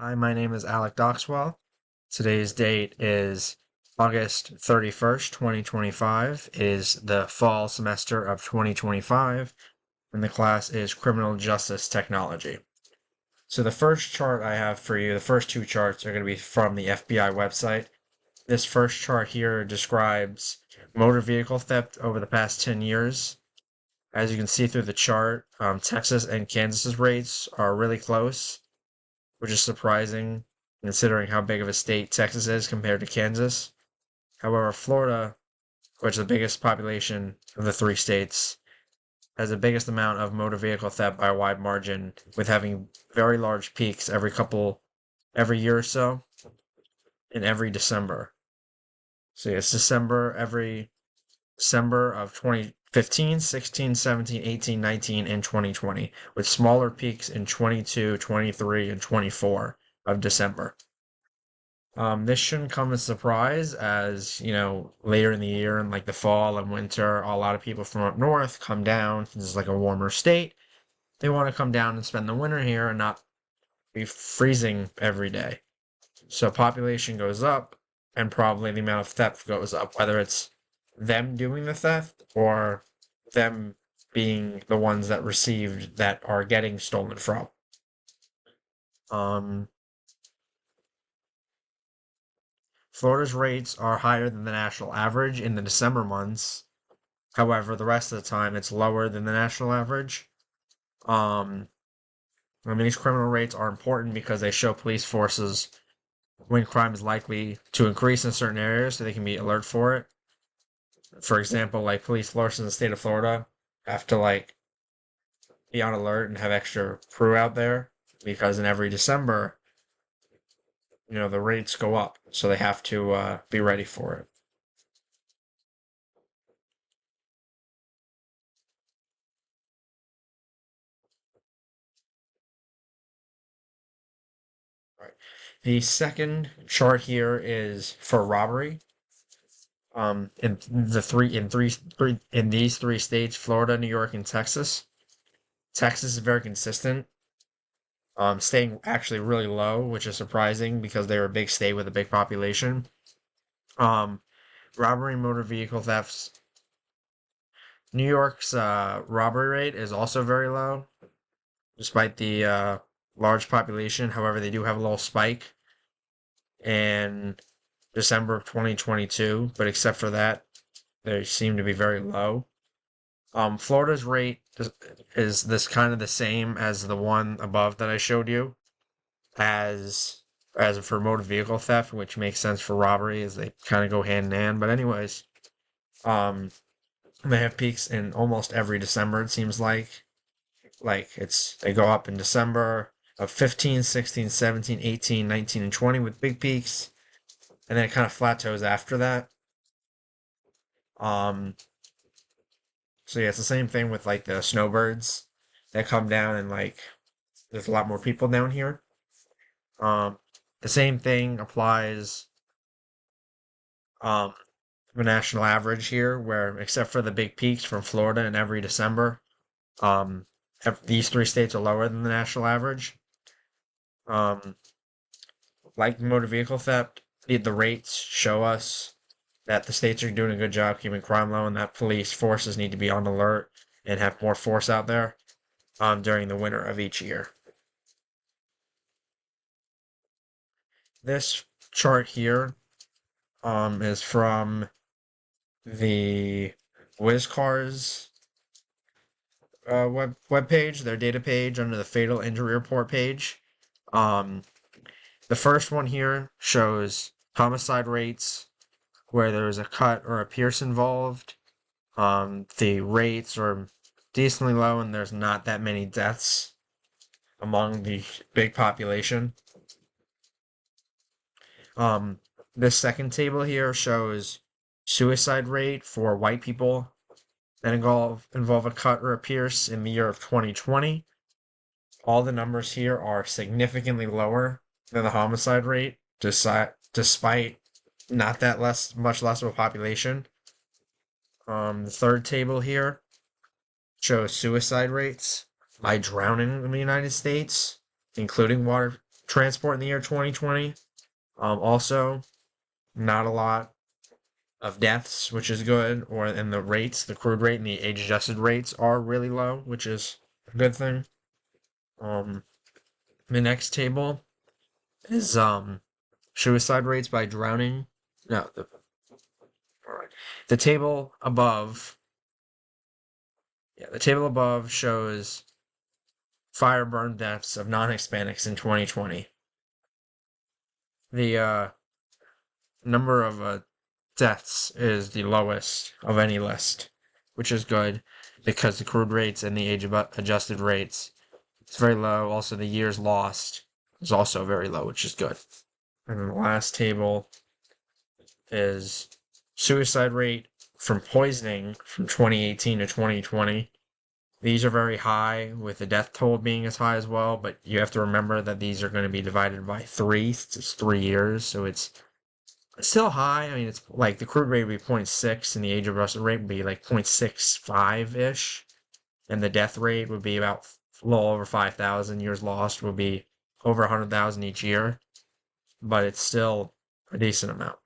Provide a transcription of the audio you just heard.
Hi, my name is Alec Doxwell. Today's date is August 31st, 2025. It is the fall semester of 2025, and the class is Criminal Justice Technology. So the first chart I have for you, the first two charts are going to be from the FBI website. This first chart here describes motor vehicle theft over the past 10 years. As you can see through the chart, Texas and Kansas's rates are really close, which is surprising considering how big of a state Texas is compared to Kansas. However, Florida, which is the biggest population of the three states, has the biggest amount of motor vehicle theft by a wide margin, with having very large peaks every year or so, in every December. So yeah, it's every December of 2015, 16, 17, 18, 19, and 2020, with smaller peaks in 22, 23, and 24 of December. This shouldn't come as a surprise as, later in the year in like the fall and winter, a lot of people from up north come down. This is like a warmer state. They want to come down and spend the winter here and not be freezing every day. So population goes up and probably the amount of theft goes up, whether it's them doing the theft or them being the ones that received that are getting stolen from. Florida's rates are higher than the national average in the December months. However, the rest of the time it's lower than the national average. These criminal rates are important because they show police forces when crime is likely to increase in certain areas so they can be alert for it. For example, like police forces in the state of Florida have to be on alert and have extra crew out there because in every December, the rates go up, so they have to be ready for it. Right. The second chart here is for robbery. In these three states, Florida, New York, and Texas. Texas is very consistent, staying actually really low, which is surprising because they're a big state with a big population. Robbery and motor vehicle thefts. New York's robbery rate is also very low, despite the large population. However, they do have a little spike in December of 2022, but except for that, they seem to be very low. Florida's rate is this kind of the same as the one above that I showed you, as for motor vehicle theft, which makes sense for robbery, as they kind of go hand in hand. But anyways, they have peaks in almost every December. It seems like they go up in December of 15, 16, 17, 18, 19, and 20 with big peaks, and then it kind of plateaus after that. So yeah, it's the same thing with like the snowbirds that come down and there's a lot more people down here. The same thing applies the national average here, where except for the big peaks from Florida in every December, these three states are lower than the national average. Like motor vehicle theft, the rates show us that the states are doing a good job keeping crime low and that police forces need to be on alert and have more force out there during the winter of each year. This chart here is from the WizCars web page, their data page under the fatal injury report page. The first one here shows homicide rates where there's a cut or a pierce involved. The rates are decently low and there's not that many deaths among the big population. This second table here shows suicide rate for white people that involve a cut or a pierce in the year of 2020. All the numbers here are significantly lower than the homicide rate, despite not that much less of a population. The third table here shows suicide rates by drowning in the United States, including transport in the year 2020. Also, not a lot of deaths, which is good, and the rates, the crude rate and the age adjusted rates are really low, which is a good thing. The next table is suicide rates by drowning. No, all right. The table above, the table above shows fire burn deaths of non-Hispanics in 2020. The number of deaths is the lowest of any list, which is good because the crude rates and the age adjusted rates it's very low. Also, the years lost is also very low, which is good. And then the last table is suicide rate from poisoning from 2018 to 2020. These are very high, with the death toll being as high as well, but you have to remember that these are going to be divided by 3. It's 3 years, so it's still high. I mean, it's like the crude rate would be 0.6, and the age adjusted rate would be like 0.65-ish, and the death rate would be about a little over 5,000. Years lost would be over 100,000 each year, but it's still a decent amount.